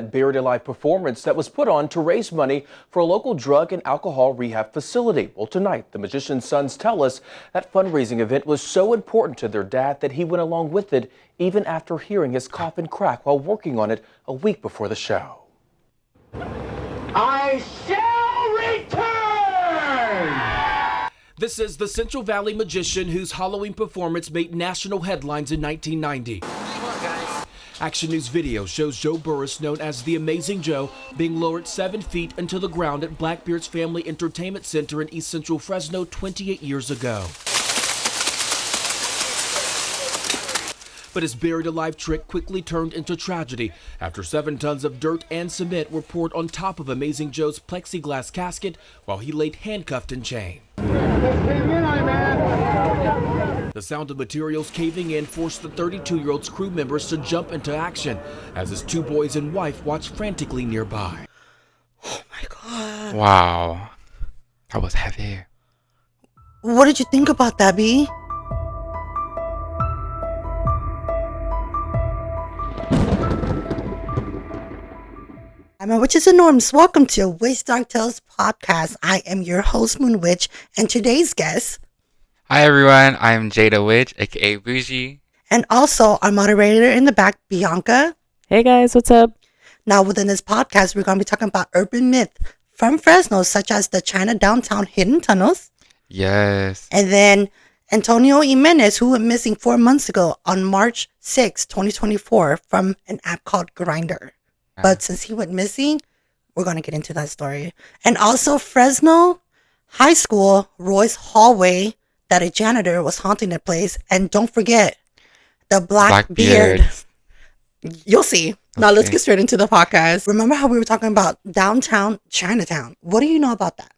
Buried Alive performance that was put on to raise money for a local drug and alcohol rehab facility. Well, tonight, the magician's sons tell us that fundraising event was so important to their dad that he went along with it even after hearing his coffin crack while working on it a week before the show. I shall return! This is the Central Valley magician whose Halloween performance made national headlines in 1990. Action News video shows Joe Burris, known as the Amazing Joe, being lowered 7 feet into the ground at Blackbeard'S Family Entertainment Center in East Central Fresno 28 years ago. But his buried alive trick quickly turned into tragedy after 7 tons of dirt and cement were poured on top of Amazing Joe's plexiglass casket while he laid handcuffed and chained. The sound of materials caving in forced the 32-year-old's crew members to jump into action as his 2 boys and wife watched frantically nearby. Oh my God. Wow. That was heavy. What did you think about that, B? I'm a Witches and Norms. Welcome to WitchDarkTales podcast. I am your host, Moon Witch, and today's guest. Hi everyone, I'm Jada Witch, aka Bougie. And also our moderator in the back, Bianca. Hey guys, what's up? Now within this podcast, we're going to be talking about urban myth from Fresno, such as the Chinatown downtown hidden tunnels. Yes. And then Antonio Jimenez, who went missing 4 months ago on March 6, 2024 from an app called Grindr. But since he went missing, we're going to get into that story. And also Fresno High School, Roy's hallway, that a janitor was haunting the place. And don't forget, the Blackbeard. You'll see. Now let's get straight into the podcast. Remember how we were talking about downtown Chinatown? What do you know about that?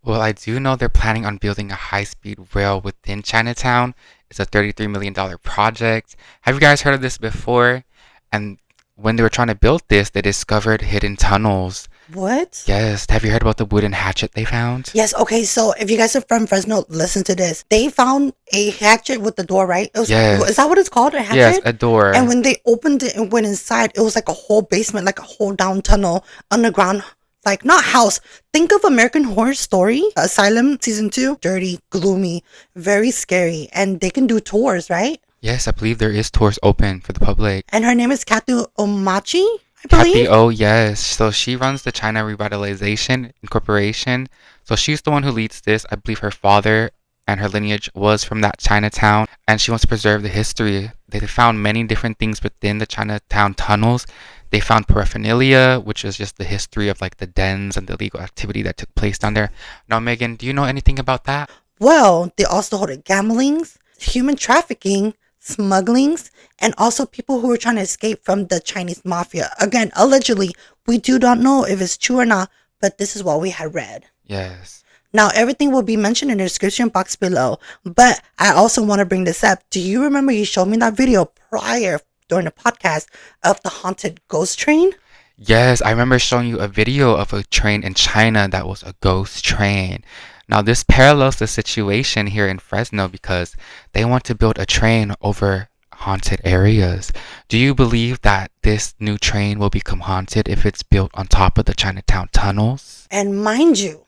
Well, I do know they're planning on building a high-speed rail within Chinatown. It's a $33 million project. Have you guys heard of this before? And when they were trying to build this, they discovered hidden tunnels. What? Yes. Have you heard about the wooden hatchet they found? Yes. Okay. So if you guys are from Fresno, listen to this. They found a hatchet with the door, right? Yes. Is that what it's called? A hatchet? Yes, a door. And when they opened it and went inside, it was like a whole basement, like a whole down tunnel, underground, like not house. Think of American Horror Story, Asylum Season 2. Dirty, gloomy, very scary. And they can do tours, right? Yes, I believe there is tours open for the public. And her name is Kathy Omachi, I believe. Kathy O, yes. So she runs the China Revitalization Incorporation. So she's the one who leads this. I believe her father and her lineage was from that Chinatown. And she wants to preserve the history. They found many different things within the Chinatown tunnels. They found paraphernalia, which is just the history of like the dens and the illegal activity that took place down there. Now, Megan, do you know anything about that? Well, they also hold gamblings, human trafficking, smugglings, and also people who were trying to escape from the Chinese mafia. Again, allegedly, we do not know if it's true or not, but this is what we had read. Yes. Now, everything will be mentioned in the description box below, but I also want to bring this up. Do you remember you showed me that video prior during the podcast of the haunted ghost train? Yes, I remember showing you a video of a train in China that was a ghost train. Now, this parallels the situation here in Fresno because they want to build a train over haunted areas. Do you believe that this new train will become haunted if it's built on top of the Chinatown tunnels? And mind you,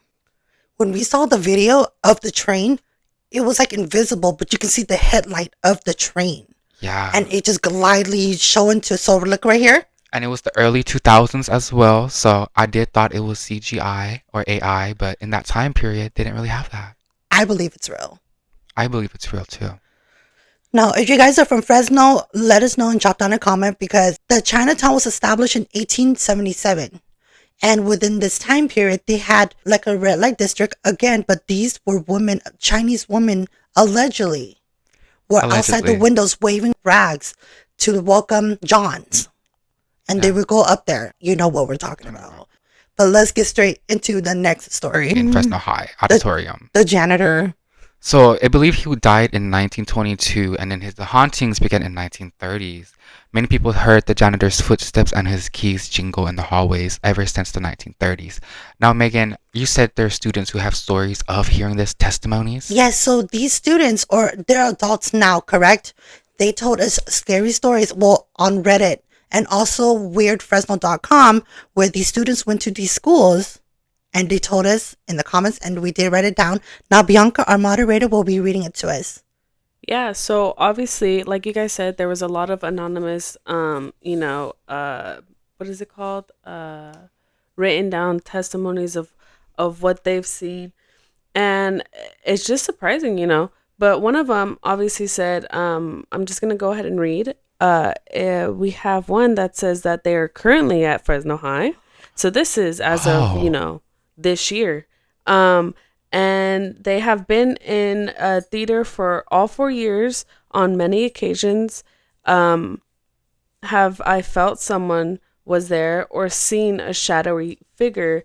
when we saw the video of the train, it was like invisible, but you can see the headlight of the train. Yeah. And it just glidely showing to, so look right here. And it was the early 2000s as well, so I did thought it was CGI or AI, but in that time period, they didn't really have that. I believe it's real. I believe it's real too. Now, if you guys are from Fresno, let us know and drop down a comment because the Chinatown was established in 1877. And within this time period, they had like a red light district again, but these were women, Chinese women, allegedly, were outside the windows waving rags to welcome Johns. And they would go up there. You know what we're talking about. But let's get straight into the next story. In Fresno High Auditorium. The janitor. So I believe he died in 1922 and then the hauntings began in 1930s. Many people heard the janitor's footsteps and his keys jingle in the hallways ever since the 1930s. Now, Megan, you said there are students who have stories of hearing this testimonies? Yes, so these students, or they're adults now, correct? They told us scary stories, well, on Reddit. and also weirdfresno.com, where these students went to these schools and they told us in the comments, and we did write it down. Now, Bianca, our moderator, will be reading it to us. Yeah, so obviously, like you guys said, there was a lot of anonymous, what is it called? Written down testimonies of what they've seen. And it's just surprising, But one of them obviously said, I'm just going to go ahead and read. We have one that says that they are currently at Fresno High. So this is as of, this year. And they have been in theater for all 4 years on many occasions. Have I felt someone was there or seen a shadowy figure,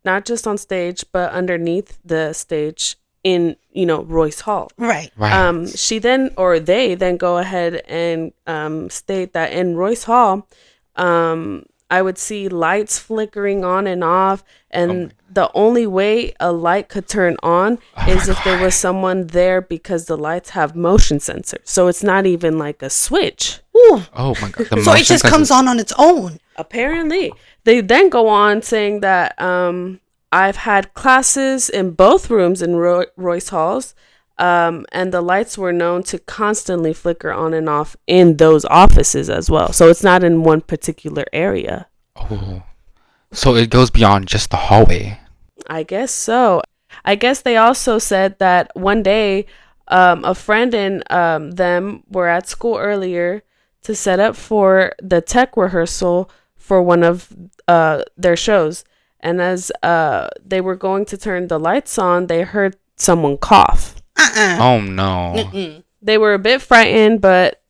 not just on stage, but underneath the stage in, Royce Hall. Right. They then go ahead and state that in Royce Hall, I would see lights flickering on and off, and the only way a light could turn on is if there was someone there, because the lights have motion sensors. So it's not even like a switch. Ooh. Oh my God. So it just comes on its own. Apparently. They then go on saying that I've had classes in both rooms in Royce Halls, and the lights were known to constantly flicker on and off in those offices as well. So it's not in one particular area. Oh, so it goes beyond just the hallway. I guess so. I guess they also said that one day a friend and them were at school earlier to set up for the tech rehearsal for one of their shows. And as they were going to turn the lights on, they heard someone cough. Oh, no. Mm-mm. They were a bit frightened, but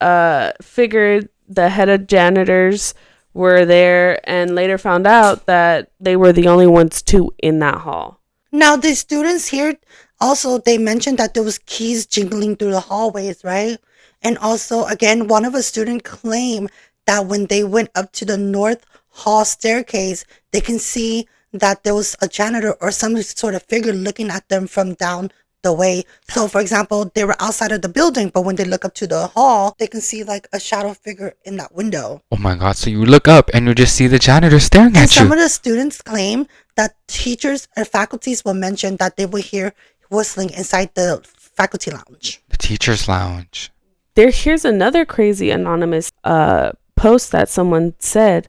figured the head of janitors were there, and later found out that they were the only ones too in that hall. Now, the students here also, they mentioned that there was keys jingling through the hallways, right? And also, again, one of a student claimed that when they went up to the North Hall staircase, they can see that there was a janitor or some sort of figure looking at them from down the way. So, for example, they were outside of the building, but when they look up to the hall, they can see like a shadow figure in that window. Oh my God. So you look up and you just see the janitor staring And at you. some of the students claim that teachers or faculties will mention that they will hear whistling inside the faculty lounge. The teacher's lounge. Here's another crazy anonymous post that someone said.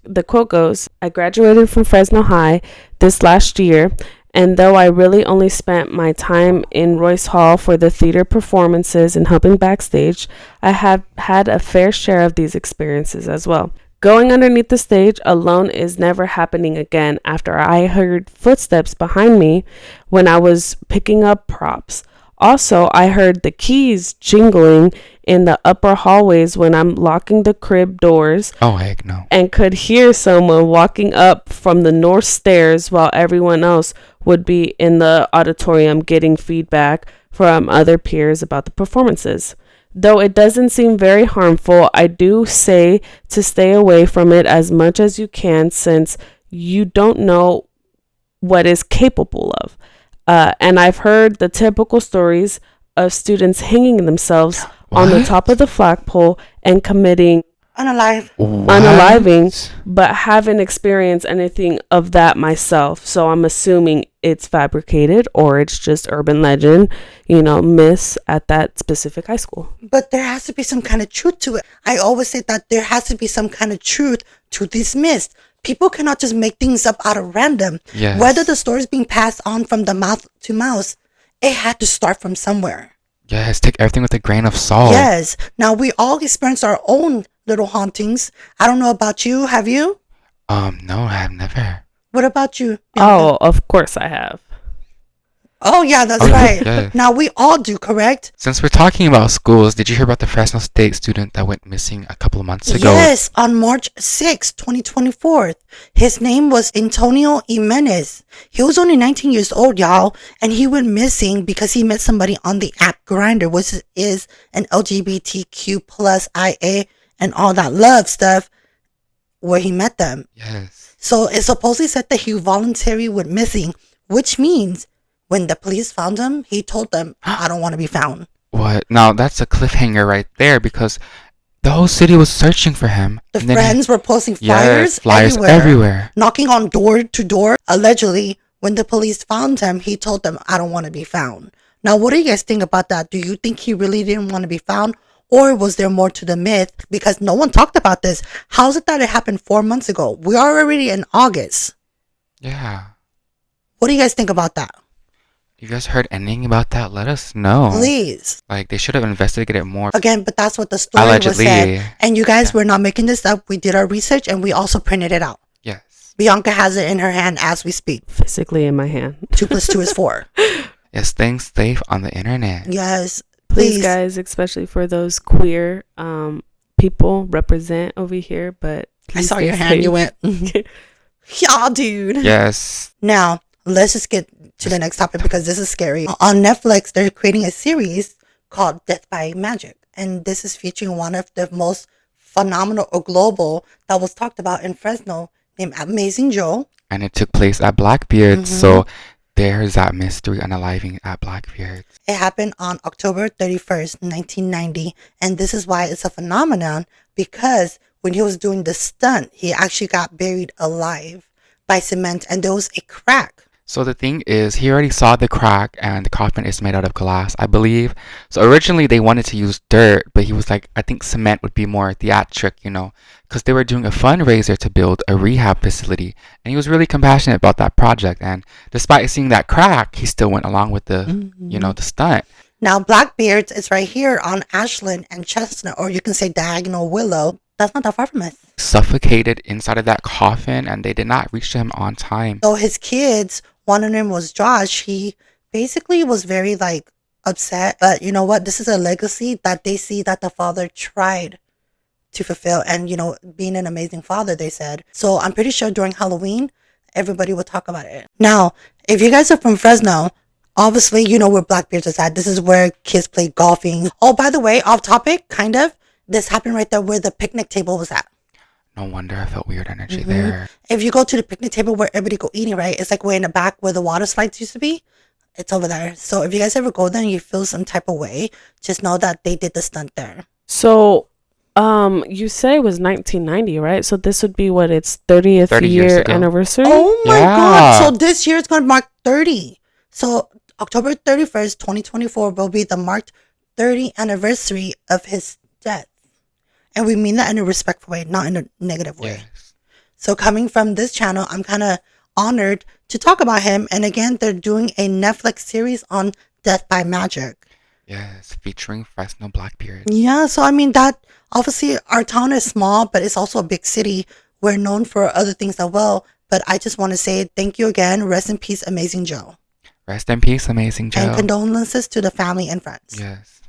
The quote goes, I graduated from Fresno High this last year, and though I really only spent my time in Royce Hall for the theater performances and helping backstage, I have had a fair share of these experiences as well. Going underneath the stage alone is never happening again after I heard footsteps behind me when I was picking up props. Also, I heard the keys jingling in the upper hallways when I'm locking the crib doors. Oh, heck no. And could hear someone walking up from the north stairs while everyone else would be in the auditorium getting feedback from other peers about the performances. Though it doesn't seem very harmful, I do say to stay away from it as much as you can, since you don't know what it's capable of. And I've heard the typical stories of students hanging themselves on the top of the flagpole and committing unaliving, but haven't experienced anything of that myself. So I'm assuming it's fabricated or it's just urban legend, myths at that specific high school. But there has to be some kind of truth to it. I always say that there has to be some kind of truth to these myths. People cannot just make things up out of random. Yes. Whether the story is being passed on from the mouth to mouth, it had to start from somewhere. Yes, take everything with a grain of salt. Yes. Now, we all experience our own little hauntings. I don't know about you. Have you? No, I have never. What about you, Bianca? Oh, of course I have. Oh, yeah, that's right. Yeah. Now, we all do, correct? Since we're talking about schools, did you hear about the Fresno State student that went missing a couple of months ago? Yes, on March 6, 2024. His name was Antonio Jimenez. He was only 19 years old, y'all, and he went missing because he met somebody on the app Grindr, which is an LGBTQ plus IA and all that love stuff, where he met them. Yes. So it supposedly said that he voluntarily went missing, which means when the police found him, he told them, I don't want to be found. What? Now, that's a cliffhanger right there, because The whole city was searching for him. The And then friends were posting yes, flyers, flyers everywhere. knocking on door to door. Allegedly, when the police found him, he told them, "I don't want to be found." Now, what do you guys think about that? Do you think he really didn't want to be found? Or was there more to the myth? Because no one talked about this. How is it that it happened 4 months ago? We are already in August. Yeah. What do you guys think about that? You guys heard anything about that? Let us know. Please. Like, they should have investigated more. Again, but that's what the story Allegedly. was said. And you guys, we're not making this up. We did our research and we also printed it out. Yes. Bianca has it in her hand as we speak. Physically in my hand. 2 + 2 is 4. Yes, staying safe on the internet. Yes. Please, guys, especially for those queer people represent over here. But I saw your hand. You went, yeah, dude. Yes. Now, let's just get to the next topic because this is scary. On Netflix, they're creating a series called Death by Magic. And this is featuring one of the most phenomenal or global that was talked about in Fresno named Amazing Joe. And it took place at Blackbeard's. So there's that mystery unaliving at Blackbeard's. It happened on October 31st, 1990. And this is why it's a phenomenon, because when he was doing the stunt, he actually got buried alive by cement and there was a crack. So the thing is, he already saw the crack and the coffin is made out of glass, I believe. So originally they wanted to use dirt, but he was like, I think cement would be more theatric, you know, because they were doing a fundraiser to build a rehab facility. And he was really compassionate about that project. And despite seeing that crack, he still went along with the, you know, the stunt. Now, Blackbeard's is right here on Ashland and Chestnut, or you can say Diagonal Willow. That's not that far from us. Suffocated inside of that coffin, and they did not reach him on time. So his kids, one of them was Josh. He basically was very like upset, but you know what? This is a legacy that they see that the father tried to fulfill, and you know, being an amazing father, they said. So I'm pretty sure during Halloween, everybody will talk about it. Now, if you guys are from Fresno, obviously you know where Blackbeard's is at. This is where kids play golfing. Oh, by the way, off topic, kind of. This happened right there where the picnic table was at. No wonder I felt weird energy there. If you go to the picnic table where everybody go eating, right? It's like way in the back where the water slides used to be. It's over there. So if you guys ever go there and you feel some type of way, just know that they did the stunt there. So, you said it was 1990, right? So this would be what, its 30th 30 years year ago. anniversary? Oh my Yeah. God. So this year it's going to mark 30. So October 31st, 2024 will be the marked 30th anniversary of his death. And we mean that in a respectful way, not in a negative way. Yes. So coming from this channel, I'm kind of honored to talk about him. And again, they're doing a Netflix series on Death by Magic. Yes, featuring Fresno Blackbeard. Yeah, so I mean that obviously our town is small, but it's also a big city. We're known for other things as well. But I just want to say thank you again. Rest in peace, Amazing Joe. Rest in peace, Amazing Joe. And condolences to the family and friends. Yes.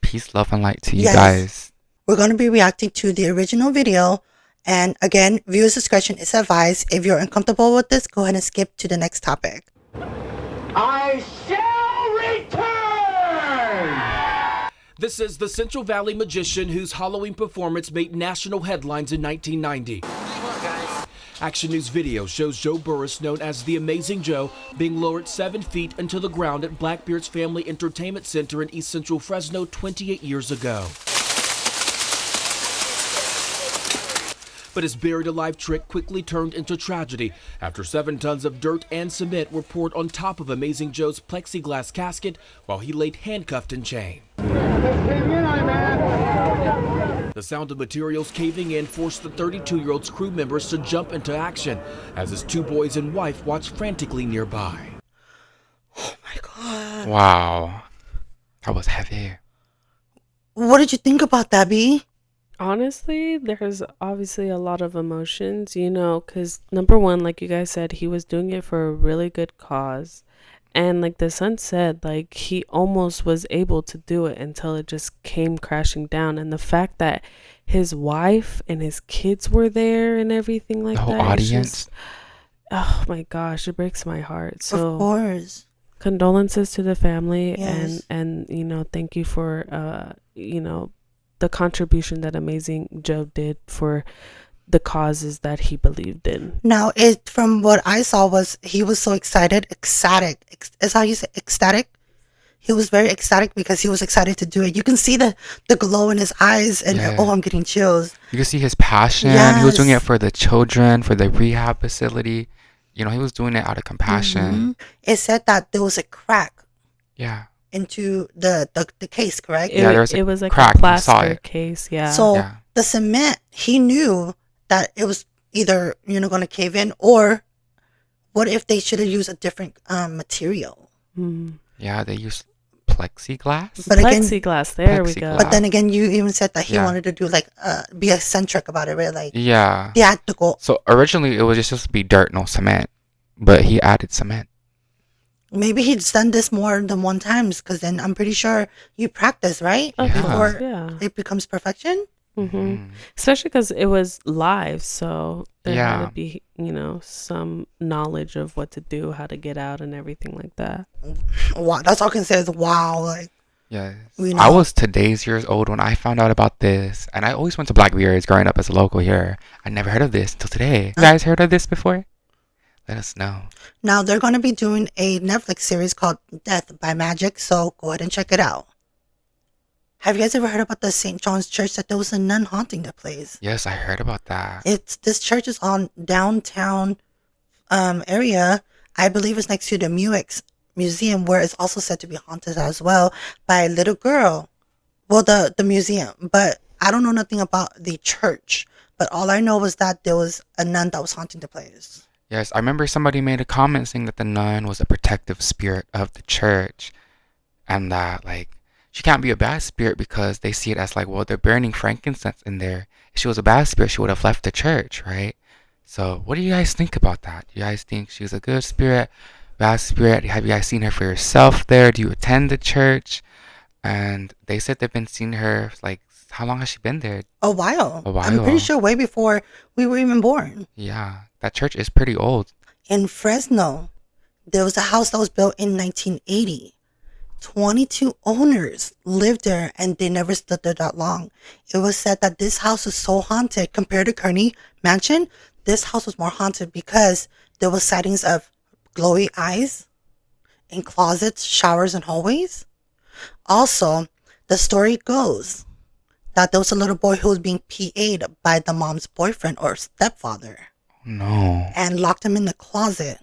Peace, love, and light to you Yes. guys. We're going to be reacting to the original video. And again, viewers' discretion is advised. If you're uncomfortable with this, go ahead and skip to the next topic. I shall return! This is the Central Valley magician whose Halloween performance made national headlines in 1990. Action News video shows Joe Burris, known as the Amazing Joe, being lowered 7 feet into the ground at Blackbeard's Family Entertainment Center in East Central Fresno 28 years ago. But his buried alive trick quickly turned into tragedy after 7 tons of dirt and cement were poured on top of Amazing Joe's plexiglass casket while he laid handcuffed and chained. The sound of materials caving in forced the 32-year-old's crew members to jump into action as his 2 boys and wife watched frantically nearby. Oh my God. Wow. That was heavy. What did you think about that, B? Honestly, there's obviously a lot of emotions, you know, because number one, like you guys said, he was doing it for a really good cause. And like the son said, like he almost was able to do it until it just came crashing down. And the fact that his wife and his kids were there and everything like The whole that. audience. Just, oh my gosh, it breaks my heart. So Of course. condolences to the family. Yes. And you know, thank you for you know, the contribution that Amazing Joe did for the causes that he believed in. Now, from what I saw was he was so ecstatic. Is how you say ecstatic? he was very ecstatic because he was excited to do it. You can see the glow in his eyes, and Yeah. oh, I'm getting chills. You can see his passion. He was doing it for the children, for the rehab facility. You know, he was doing it out of compassion. It said that there was a crack Yeah. into the case, correct? Yeah, there was a it was like crack. a You saw plaster it. case. Yeah. So Yeah. the cement, he knew that it was either going to cave in, or what if they should have used a different material? Mm. Yeah, they used plexiglass. But again, Plexiglass. There we go. Plexiglass. but then again, you even said that he Yeah. wanted to do like be eccentric about it, right? Like Yeah. theatrical. So originally it was just supposed to be dirt, no cement. But he added cement. Maybe he's done this more than one times, because then I'm pretty sure you practice, right? Of Yeah. course, Before yeah. it becomes perfection. Mm-hmm. Especially because it was live, so there had Yeah. to be, some knowledge of what to do, how to get out, and everything like that. Wow, that's all I can say is wow. Like, Yes. We I know. was today's years old when I found out about this. And I always went to Blackbeard'S growing up as a local here. I never heard of this until today. You guys heard of this before? Let us know. now they're going to be doing a Netflix series called Death by Magic, so go ahead and check it out. Have you guys ever heard about the St. John's Church, that there was a nun haunting the place? Yes, I heard about that. This church is on downtown area. I believe it's next to the Muix Museum, where it's also said to be haunted as well by a little girl. Well, the museum, but I don't know nothing about the church. But all I know was that there was a nun that was haunting the place. Yes, I remember somebody made a comment saying that the nun was a protective spirit of the church. And that, like, she can't be a bad spirit because they see it as like, well, they're burning frankincense in there. If she was a bad spirit, she would have left the church, right? So what do you guys think about that? Do you guys think she was a good spirit, bad spirit? Have you guys seen her for yourself there? Do you attend the church? And they said they've been seeing her, like, how long has she been there? A while. A while. I'm pretty sure way before we were even born. Yeah, that church is pretty old. In Fresno, there was a house that was built in 1980. 22 owners lived there, and they never stood there that long. It was said that this house was so haunted compared to Kearney Mansion. This house was more haunted because there was sightings of glowy eyes in closets, showers, and hallways. Also, the story goes that there was a little boy who was being PA'd by the mom's boyfriend or stepfather, No. and locked him in the closet,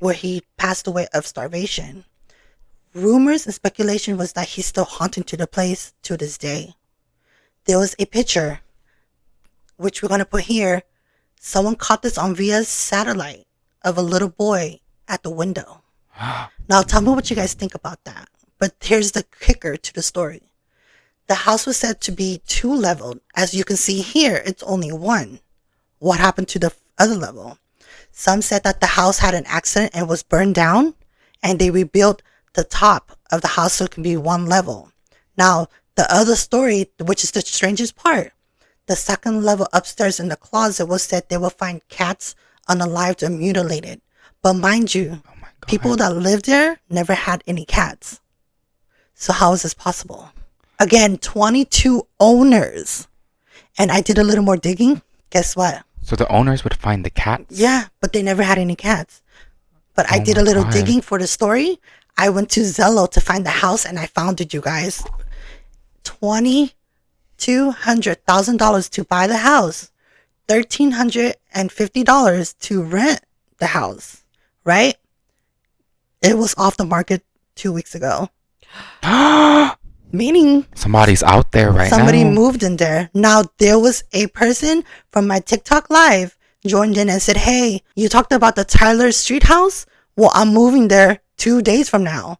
where he passed away of starvation. Rumors and speculation was that he's still haunting to the place to this day. There was a picture, which we're going to put here. Someone caught this on via satellite, of a little boy at the window. Now tell me what you guys think about that. But here's the kicker to the story. The house was said to be 2-leveled. As you can see here, it's only 1. What happened to the other level? Some said that the house had an accident and was burned down, and they rebuilt the top of the house so it can be 1 level. Now, the other story, which is the strangest part, the second level upstairs in the closet was said they will find cats unalived or mutilated. But mind you, Oh my God. people that lived there never had any cats. So how is this possible? Again, 22 owners. And I did a little more digging. Guess what? So the owners would find the cats? Yeah, but they never had any cats. But I Oh did a my little God. digging for the story. I went to Zello to find the house, and I found it, you guys. $2,200,000 to buy the house. $1,350 to rent the house. Right? It was off the market 2 weeks ago. Meaning Somebody's out there right somebody now. moved in there. Now, there was a person from my TikTok live joined in and said, hey, you talked about the Tyler Street house? Well, I'm moving there 2 days from now.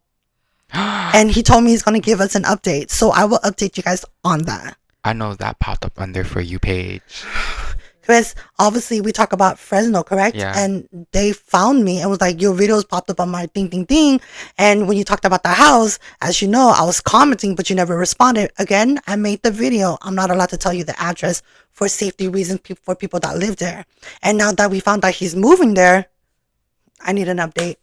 And he told me he's going to give us an update. So I will update you guys on that. I know that popped up on their For You page. Because obviously we talk about Fresno, correct? Yeah. And they found me and was like, your videos popped up on my ding. And when you talked about the house, as you know, I was commenting, but you never responded. Again, I made the video. I'm not allowed to tell you the address for safety reasons for people that live there. And now that we found out he's moving there, I need an update.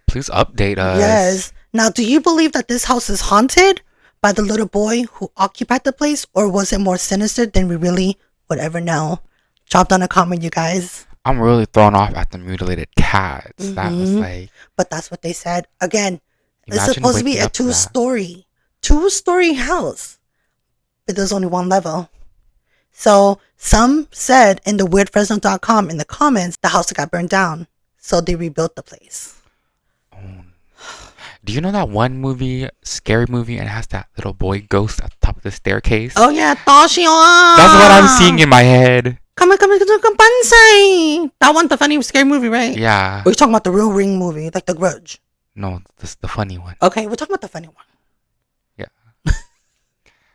Please update us. Yes. Now, do you believe that this house is haunted by the little boy who occupied the place, or was it more sinister than we really would ever know? Drop down a comment, you guys. I'm really thrown off at the mutilated cats. That was like, But that's what they said. Again, It's supposed to be a two-story house, but there's only one level. So some said in the weirdfresno.com in the comments, the house got burned down. So they rebuilt the place. Do you know that one movie, scary movie, and it has that little boy ghost at the top of the staircase? Oh yeah, That's what I'm seeing in my head. Come Bansai. That one's the funny scary movie, right? Yeah. We're talking about the real Ring movie, like The Grudge. No, this is the funny one. Okay, we're talking about the funny one. Yeah.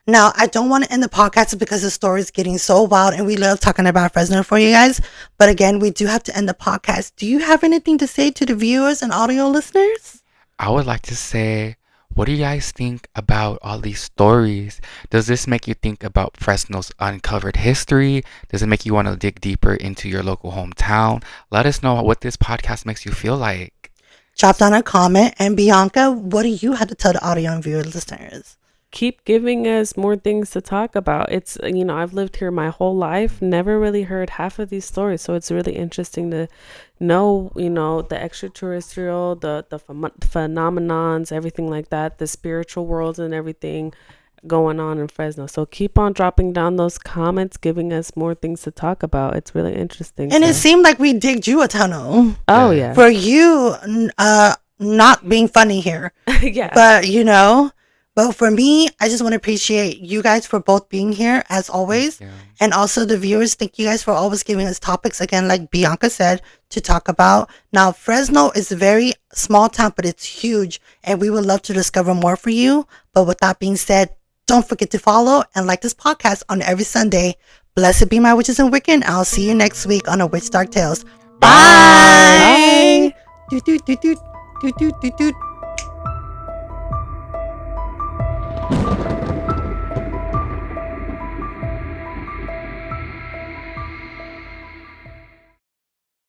Now, I don't want to end the podcast because the story is getting so wild and we love talking about Fresno for you guys. But again, we do have to end the podcast. Do you have anything to say to the viewers and audio listeners? I would like to say, what do you guys think about all these stories? Does this make you think about Fresno's uncovered history? Does it make you want to dig deeper into your local hometown? Let us know what this podcast makes you feel like. Drop down a comment. And Bianca, what do you have to tell the audio and viewer listeners? Keep giving us more things to talk about. It's, I've lived here my whole life, never really heard half of these stories. So it's really interesting to know, the extraterrestrial, the phenomenons, everything like that, the spiritual worlds and everything going on in Fresno. So keep on dropping down those comments, giving us more things to talk about. It's really interesting. And it seemed like we digged you a tunnel. Oh, yeah. For you, not being funny here. Yeah. But for me, I just want to appreciate you guys for both being here as always. And also the viewers, thank you guys for always giving us topics, again, like Bianca said, to talk about. Now, Fresno is a very small town, but it's huge. And we would love to discover more for you. But with that being said, don't forget to follow and like this podcast on every Sunday. Blessed be my witches and Wiccan. I'll see you next week on a Witch Dark Tales. Bye. Bye.